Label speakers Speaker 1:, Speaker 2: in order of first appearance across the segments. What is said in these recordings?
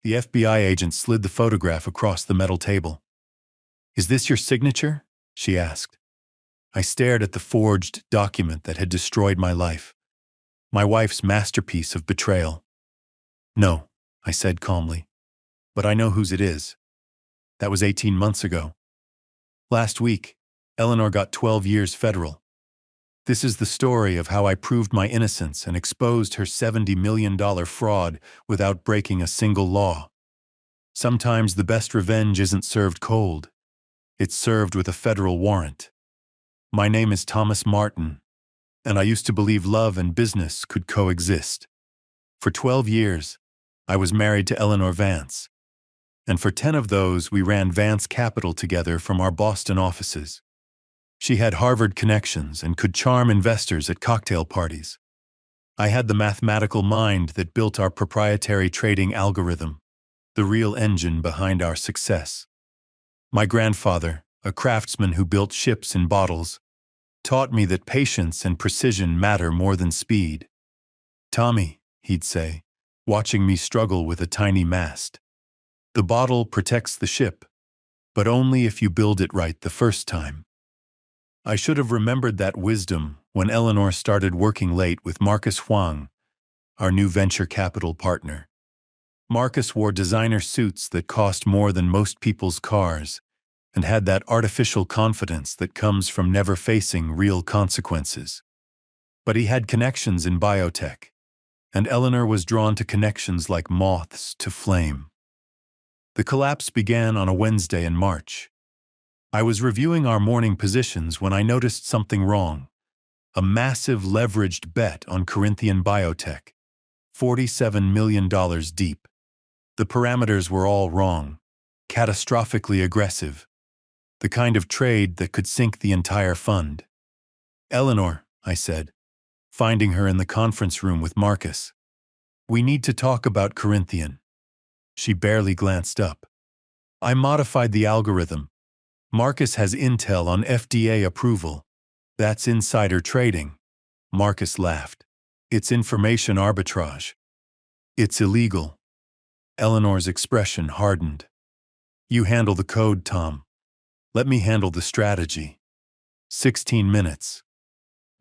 Speaker 1: The FBI agent slid the photograph across the metal table. "Is this your signature?" she asked. I stared at the forged document that had destroyed my life, my wife's masterpiece of betrayal. "No," I said calmly, "but I know whose it is. That was 18 months ago. Last week, Eleanor got 12 years federal. This is the story of how I proved my innocence and exposed her $70 million fraud without breaking a single law. Sometimes the best revenge isn't served cold. It's served with a federal warrant. My name is Thomas Martin, and I used to believe love and business could coexist. For 12 years, I was married to Eleanor Vance, and for 10 of those we ran Vance Capital together from our Boston offices. She had Harvard connections and could charm investors at cocktail parties. I had the mathematical mind that built our proprietary trading algorithm, the real engine behind our success. My grandfather, a craftsman who built ships in bottles, taught me that patience and precision matter more than speed. "Tommy," he'd say, watching me struggle with a tiny mast, "the bottle protects the ship, but only if you build it right the first time." I should have remembered that wisdom when Eleanor started working late with Marcus Huang, our new venture capital partner. Marcus wore designer suits that cost more than most people's cars and had that artificial confidence that comes from never facing real consequences. But he had connections in biotech, and Eleanor was drawn to connections like moths to flame. The collapse began on a Wednesday in March. I was reviewing our morning positions when I noticed something wrong. A massive leveraged bet on Corinthian Biotech, $47 million deep. The parameters were all wrong, catastrophically aggressive, the kind of trade that could sink the entire fund. "Eleanor," I said, finding her in the conference room with Marcus, "we need to talk about Corinthian." She barely glanced up. "I modified the algorithm. Marcus has intel on FDA approval. That's insider trading." Marcus laughed. "It's information arbitrage. It's illegal." Eleanor's expression hardened. "You handle the code, Tom. Let me handle the strategy." 16 minutes.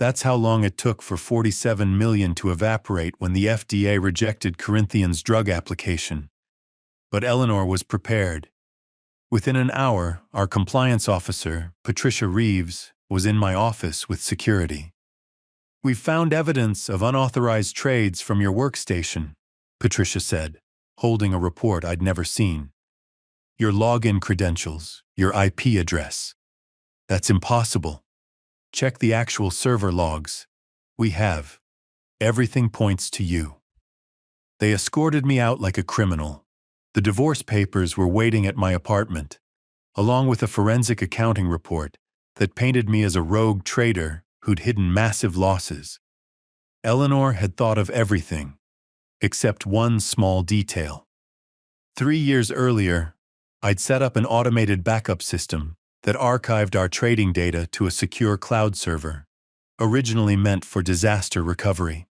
Speaker 1: That's how long it took for $47 million to evaporate when the FDA rejected Corinthian's drug application. But Eleanor was prepared. Within an hour, our compliance officer, Patricia Reeves, was in my office with security. "We've found evidence of unauthorized trades from your workstation," Patricia said, holding a report I'd never seen. "Your login credentials, your IP address." "That's impossible. Check the actual server logs. We have. Everything points to you." They escorted me out like a criminal. The divorce papers were waiting at my apartment, along with a forensic accounting report that painted me as a rogue trader who'd hidden massive losses. Eleanor had thought of everything, except one small detail. 3 years earlier, I'd set up an automated backup system that archived our trading data to a secure cloud server, originally meant for disaster recovery.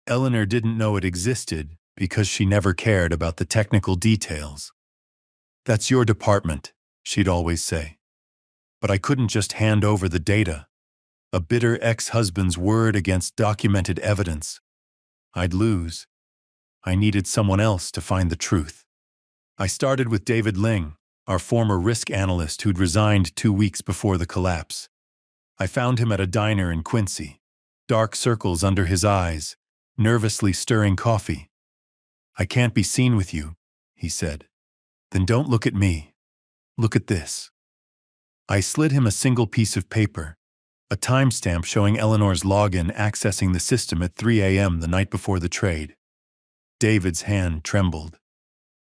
Speaker 1: Eleanor didn't know it existed because she never cared about the technical details. "That's your department," she'd always say. But I couldn't just hand over the data. A bitter ex-husband's word against documented evidence. I'd lose. I needed someone else to find the truth. I started with David Ling, our former risk analyst who'd resigned 2 weeks before the collapse. I found him at a diner in Quincy, dark circles under his eyes, nervously stirring coffee. "I can't be seen with you," he said. "Then don't look at me. Look at this." I slid him a single piece of paper, a timestamp showing Eleanor's login accessing the system at 3 a.m. the night before the trade. David's hand trembled.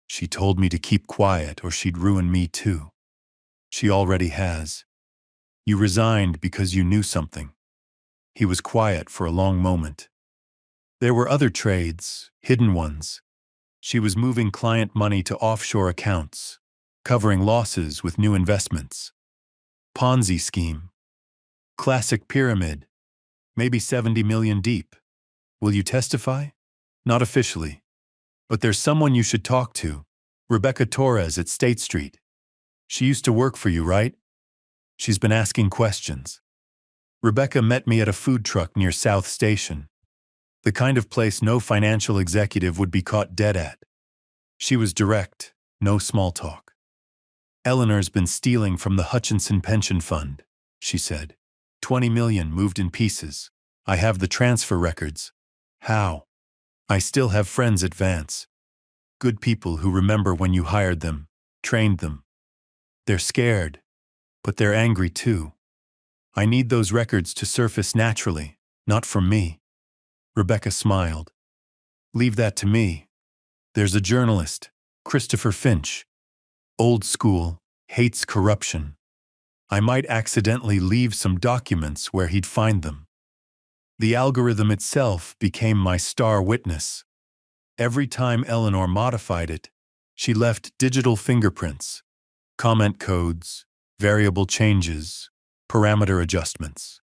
Speaker 1: "She told me to keep quiet or she'd ruin me too. She already has. You resigned because you knew something." He was quiet for a long moment. "There were other trades, hidden ones. She was moving client money to offshore accounts, covering losses with new investments. Ponzi scheme. Classic pyramid. Maybe 70 million deep. Will you testify?" "Not officially. But there's someone you should talk to. Rebecca Torres at State Street. She used to work for you, right? She's been asking questions. Rebecca met me at a food truck near South Station. The kind of place no financial executive would be caught dead at. She was direct, no small talk. Eleanor's been stealing from the Hutchinson Pension Fund, she said. 20 million moved in pieces. I have the transfer records. How? I still have friends at Vance. Good people who remember when you hired them, trained them. They're scared, but they're angry too. I need those records to surface naturally, not from me. Rebecca smiled. Leave that to me. There's a journalist, Christopher Finch. Old school, hates corruption. I might accidentally leave some documents where he'd find them. The algorithm itself became my star witness. Every time Eleanor modified it, she left digital fingerprints, comment codes, variable changes, parameter adjustments.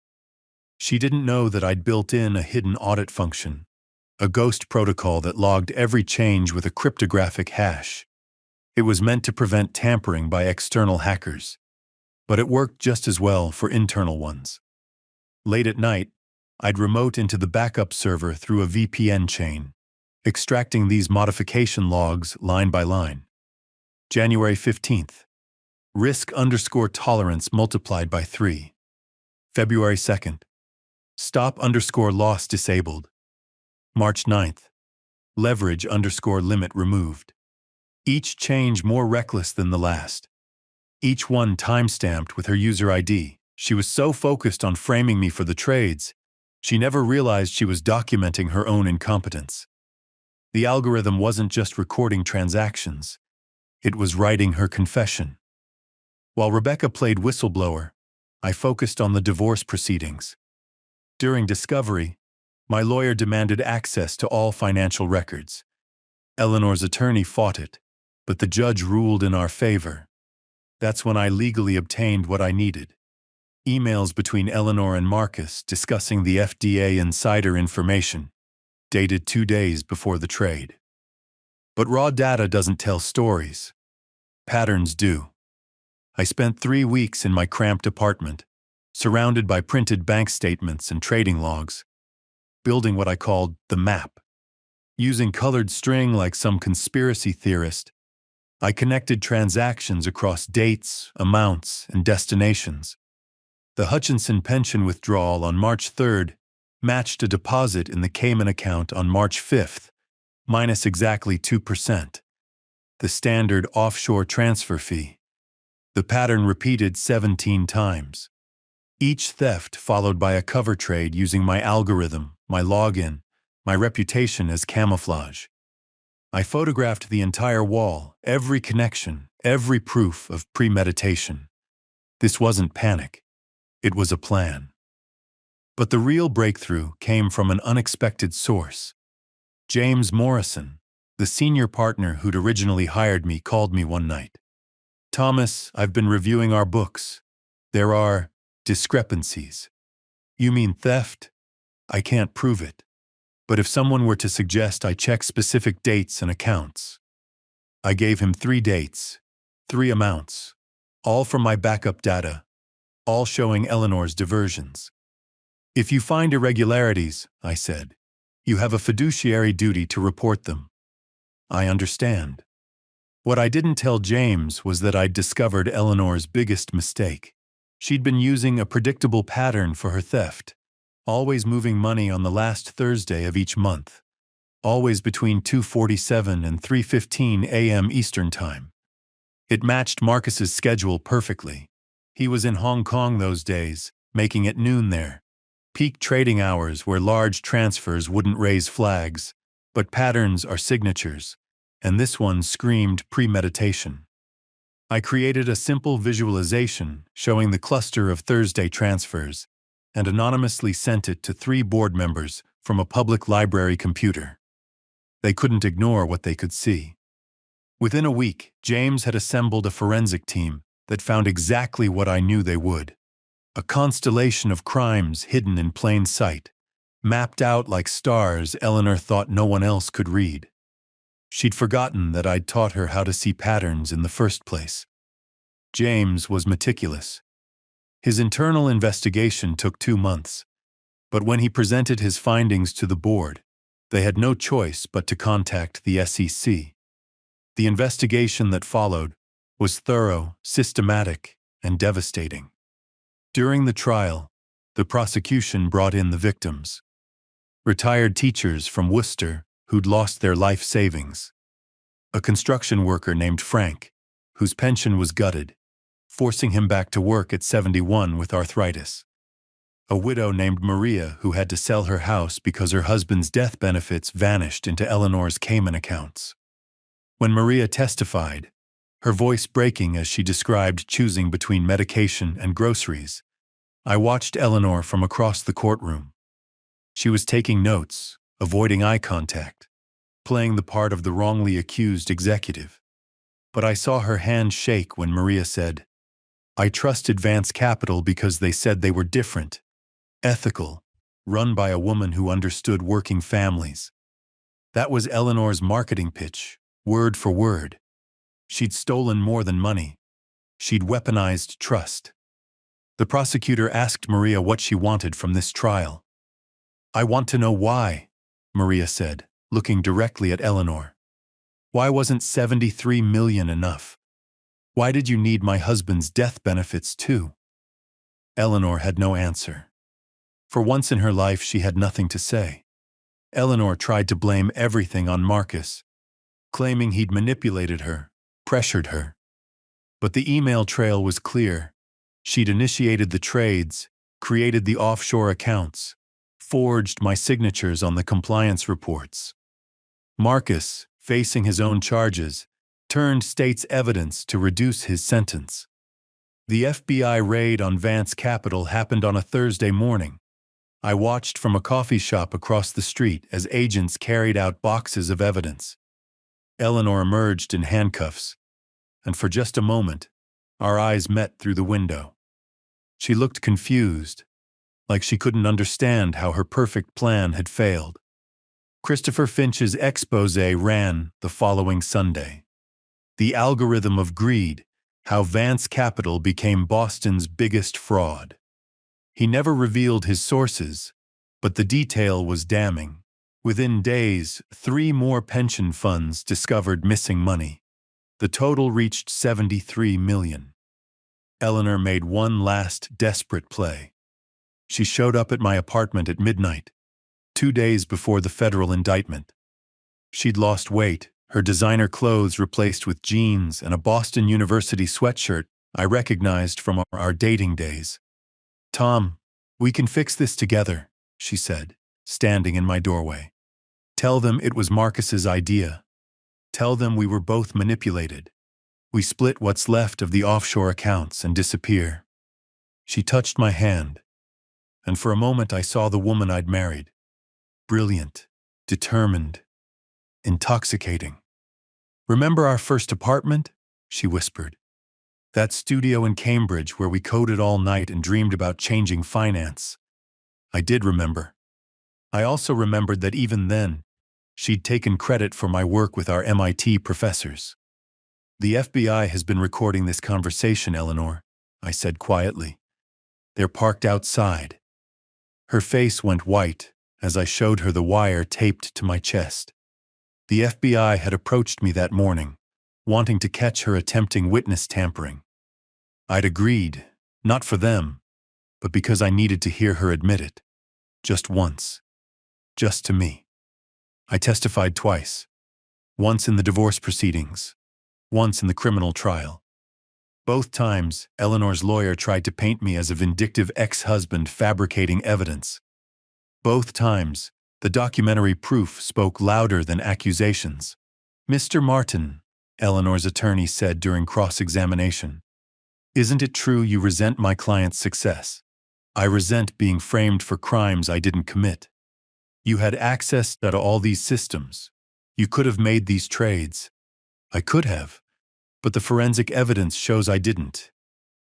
Speaker 1: She didn't know that I'd built in a hidden audit function, a ghost protocol that logged every change with a cryptographic hash. It was meant to prevent tampering by external hackers, but it worked just as well for internal ones. Late at night, I'd remote into the backup server through a VPN chain, extracting these modification logs line by line. January 15th. Risk_tolerance multiplied by 3. February 2nd. Stop_loss disabled. March 9th. Leverage_limit removed. Each change more reckless than the last. Each one timestamped with her user ID. She was so focused on framing me for the trades, she never realized she was documenting her own incompetence. The algorithm wasn't just recording transactions. It was writing her confession. While Rebecca played whistleblower, I focused on the divorce proceedings. During discovery, my lawyer demanded access to all financial records. Eleanor's attorney fought it, but the judge ruled in our favor. That's when I legally obtained what I needed. Emails between Eleanor and Marcus discussing the FDA insider information, dated 2 days before the trade. But raw data doesn't tell stories. Patterns do. I spent 3 weeks in my cramped apartment, surrounded by printed bank statements and trading logs, building what I called the map. Using colored string like some conspiracy theorist, I connected transactions across dates, amounts, and destinations. The Hutchinson pension withdrawal on March 3rd matched a deposit in the Cayman account on March 5th, minus exactly 2%, the standard offshore transfer fee. The pattern repeated 17 times. Each theft followed by a cover trade using my algorithm, my login, my reputation as camouflage. I photographed the entire wall, every connection, every proof of premeditation. This wasn't panic. It was a plan. But the real breakthrough came from an unexpected source. James Morrison, the senior partner who'd originally hired me, called me one night. Thomas, I've been reviewing our books. There are discrepancies. You mean theft? I can't prove it. But if someone were to suggest I check specific dates and accounts. I gave him 3 dates, 3 amounts, all from my backup data, all showing Eleanor's diversions. If you find irregularities, I said, you have a fiduciary duty to report them. I understand. What I didn't tell James was that I'd discovered Eleanor's biggest mistake. She'd been using a predictable pattern for her theft, always moving money on the last Thursday of each month, always between 2:47 and 3:15 a.m. Eastern Time. It matched Marcus's schedule perfectly. He was in Hong Kong those days, making it noon there. Peak trading hours where large transfers wouldn't raise flags, but patterns are signatures, and this one screamed premeditation. I created a simple visualization showing the cluster of Thursday transfers and anonymously sent it to 3 board members from a public library computer. They couldn't ignore what they could see. Within a week, James had assembled a forensic team that found exactly what I knew they would. A constellation of crimes hidden in plain sight, mapped out like stars Eleanor thought no one else could read. She'd forgotten that I'd taught her how to see patterns in the first place. James was meticulous. His internal investigation took 2 months, but when he presented his findings to the board, they had no choice but to contact the SEC. The investigation that followed was thorough, systematic, and devastating. During the trial, the prosecution brought in the victims. Retired teachers from Worcester who'd lost their life savings. A construction worker named Frank, whose pension was gutted, forcing him back to work at 71 with arthritis. A widow named Maria who had to sell her house because her husband's death benefits vanished into Eleanor's Cayman accounts. When Maria testified, her voice breaking as she described choosing between medication and groceries, I watched Eleanor from across the courtroom. She was taking notes, avoiding eye contact, playing the part of the wrongly accused executive. But I saw her hand shake when Maria said, "I trusted Vance Capital because they said they were different, ethical, run by a woman who understood working families." That was Eleanor's marketing pitch, word for word. She'd stolen more than money. She'd weaponized trust. The prosecutor asked Maria what she wanted from this trial. "I want to know why," Maria said, looking directly at Eleanor. "Why wasn't 73 million enough? Why did you need my husband's death benefits too?" Eleanor had no answer. For once in her life, she had nothing to say. Eleanor tried to blame everything on Marcus, claiming he'd manipulated her, pressured her. But the email trail was clear. She'd initiated the trades, created the offshore accounts, forged my signatures on the compliance reports. Marcus, facing his own charges, turned state's evidence to reduce his sentence. The FBI raid on Vance Capital happened on a Thursday morning. I watched from a coffee shop across the street as agents carried out boxes of evidence. Eleanor emerged in handcuffs, and for just a moment, our eyes met through the window. She looked confused, like she couldn't understand how her perfect plan had failed. Christopher Finch's exposé ran the following Sunday. The Algorithm of Greed, How Vance Capital Became Boston's Biggest Fraud. He never revealed his sources, but the detail was damning. Within days, 3 more pension funds discovered missing money. The total reached 73 million. Eleanor made one last desperate play. She showed up at my apartment at midnight, 2 days before the federal indictment. She'd lost weight, her designer clothes replaced with jeans and a Boston University sweatshirt I recognized from our dating days. "Tom, we can fix this together," she said, standing in my doorway. "Tell them it was Marcus's idea. Tell them we were both manipulated. We split what's left of the offshore accounts and disappear." She touched my hand, and for a moment I saw the woman I'd married. Brilliant, determined, intoxicating. "Remember our first apartment?" she whispered. "That studio in Cambridge where we coded all night and dreamed about changing finance." I did remember. I also remembered that even then, she'd taken credit for my work with our MIT professors. "The FBI has been recording this conversation, Eleanor," I said quietly. "They're parked outside." Her face went white as I showed her the wire taped to my chest. The FBI had approached me that morning, wanting to catch her attempting witness tampering. I'd agreed, not for them, but because I needed to hear her admit it. Just once. Just to me. I testified twice. Once in the divorce proceedings, once in the criminal trial. Both times, Eleanor's lawyer tried to paint me as a vindictive ex-husband fabricating evidence. Both times, the documentary proof spoke louder than accusations. "Mr. Martin," Eleanor's attorney said during cross-examination, "isn't it true you resent my client's success? I resent being framed for crimes I didn't commit. You had access to all these systems. You could have made these trades. I could have, but the forensic evidence shows I didn't.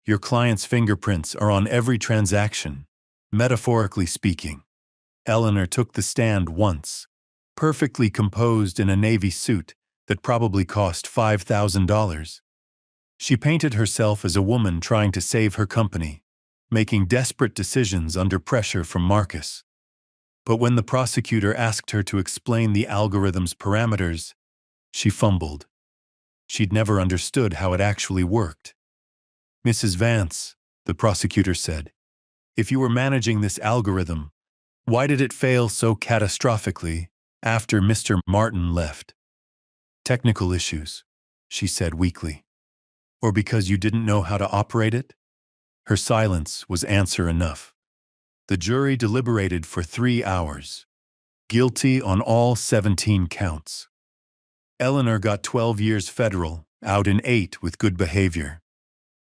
Speaker 1: Your client's fingerprints are on every transaction, metaphorically speaking." Eleanor took the stand once, perfectly composed in a navy suit, that probably cost $5,000. She painted herself as a woman trying to save her company, making desperate decisions under pressure from Marcus. But when the prosecutor asked her to explain the algorithm's parameters, she fumbled. She'd never understood how it actually worked. "Mrs. Vance," the prosecutor said, "if you were managing this algorithm, why did it fail so catastrophically after Mr. Martin left?" "Technical issues," she said weakly. "Or because you didn't know how to operate it?" Her silence was answer enough. The jury deliberated for 3 hours. Guilty on all 17 counts. Eleanor got 12 years federal, out in 8 with good behavior.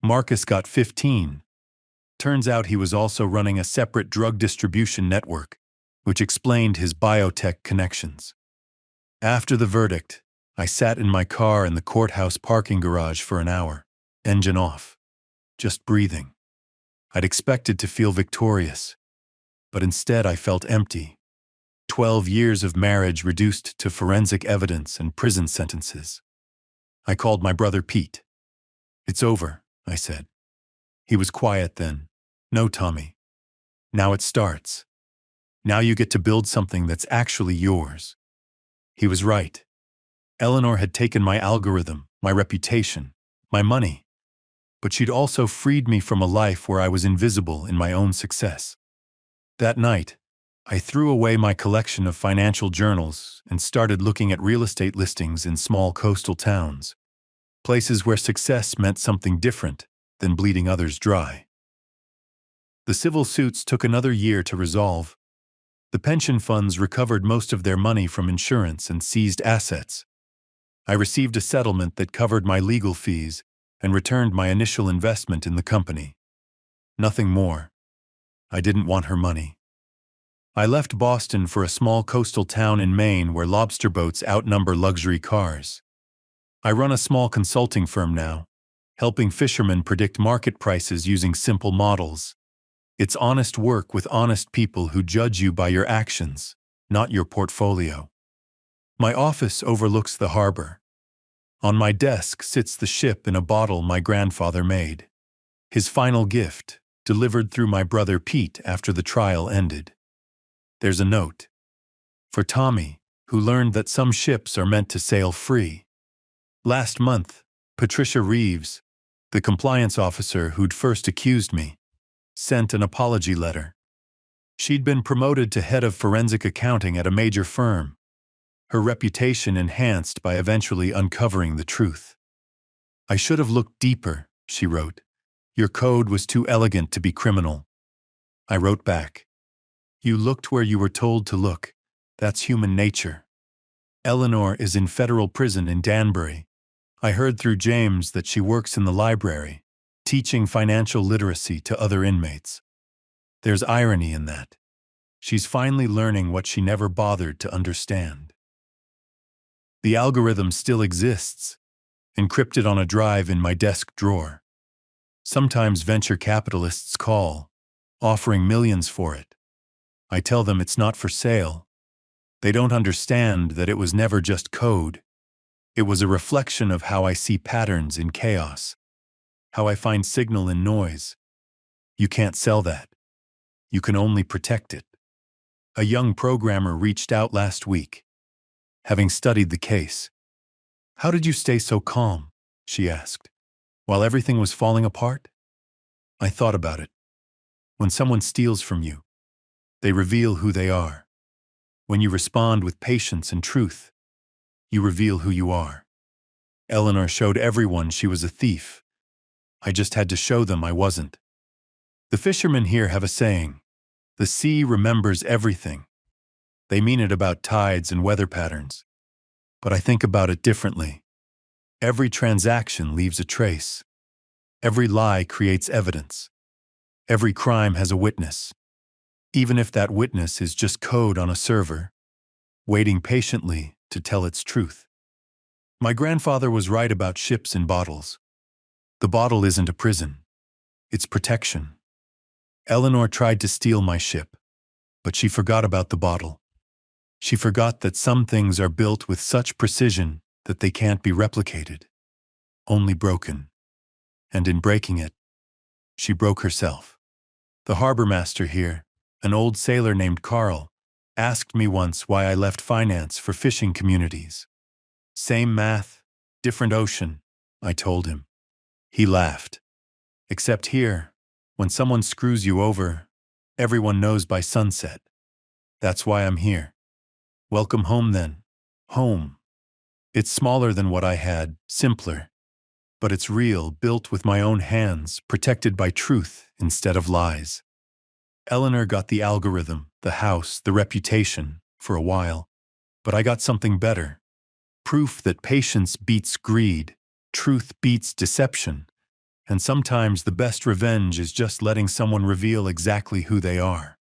Speaker 1: Marcus got 15. Turns out he was also running a separate drug distribution network, which explained his biotech connections. After the verdict, I sat in my car in the courthouse parking garage for an hour, engine off, just breathing. I'd expected to feel victorious, but instead I felt empty. 12 years of marriage reduced to forensic evidence and prison sentences. I called my brother Pete. "It's over," I said. He was quiet then. "No, Tommy. Now it starts. Now you get to build something that's actually yours." He was right. Eleanor had taken my algorithm, my reputation, my money, but she'd also freed me from a life where I was invisible in my own success. That night, I threw away my collection of financial journals and started looking at real estate listings in small coastal towns, places where success meant something different than bleeding others dry. The civil suits took another year to resolve. The pension funds recovered most of their money from insurance and seized assets. I received a settlement that covered my legal fees and returned my initial investment in the company. Nothing more. I didn't want her money. I left Boston for a small coastal town in Maine where lobster boats outnumber luxury cars. I run a small consulting firm now, helping fishermen predict market prices using simple models. It's honest work with honest people who judge you by your actions, not your portfolio. My office overlooks the harbor. On my desk sits the ship in a bottle my grandfather made. His final gift, delivered through my brother Pete after the trial ended. There's a note. For Tommy, who learned that some ships are meant to sail free. Last month, Patricia Reeves, the compliance officer who'd first accused me, sent an apology letter. She'd been promoted to head of forensic accounting at a major firm, her reputation enhanced by eventually uncovering the truth. "I should have looked deeper," she wrote. "Your code was too elegant to be criminal." I wrote back, "You looked where you were told to look. That's human nature." Eleanor is in federal prison in Danbury. I heard through James that she works in the library, teaching financial literacy to other inmates. There's irony in that. She's finally learning what she never bothered to understand. The algorithm still exists, encrypted on a drive in my desk drawer. Sometimes venture capitalists call, offering millions for it. I tell them it's not for sale. They don't understand that it was never just code. It was a reflection of how I see patterns in chaos, how I find signal in noise. You can't sell that. You can only protect it. A young programmer reached out last week, having studied the case. "How did you stay so calm?" she asked, "while everything was falling apart?" I thought about it. When someone steals from you, they reveal who they are. When you respond with patience and truth, you reveal who you are. Eleanor showed everyone she was a thief. I just had to show them I wasn't. The fishermen here have a saying, "The sea remembers everything." They mean it about tides and weather patterns. But I think about it differently. Every transaction leaves a trace. Every lie creates evidence. Every crime has a witness. Even if that witness is just code on a server, waiting patiently to tell its truth. My grandfather was right about ships in bottles. The bottle isn't a prison. It's protection. Eleanor tried to steal my ship, but she forgot about the bottle. She forgot that some things are built with such precision that they can't be replicated, only broken. And in breaking it, she broke herself. The harbor master here, an old sailor named Carl, asked me once why I left finance for fishing communities. Same math, different ocean, I told him. He laughed. Except here, when someone screws you over, everyone knows by sunset. That's why I'm here. Welcome home then. Home. It's smaller than what I had, simpler. But it's real, built with my own hands, protected by truth instead of lies. Eleanor got the algorithm, the house, the reputation, for a while. But I got something better. Proof that patience beats greed, truth beats deception, and sometimes the best revenge is just letting someone reveal exactly who they are.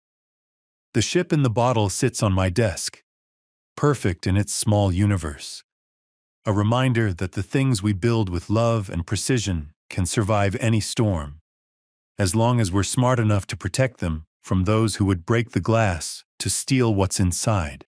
Speaker 1: The ship in the bottle sits on my desk, perfect in its small universe. A reminder that the things we build with love and precision can survive any storm, as long as we're smart enough to protect them from those who would break the glass to steal what's inside.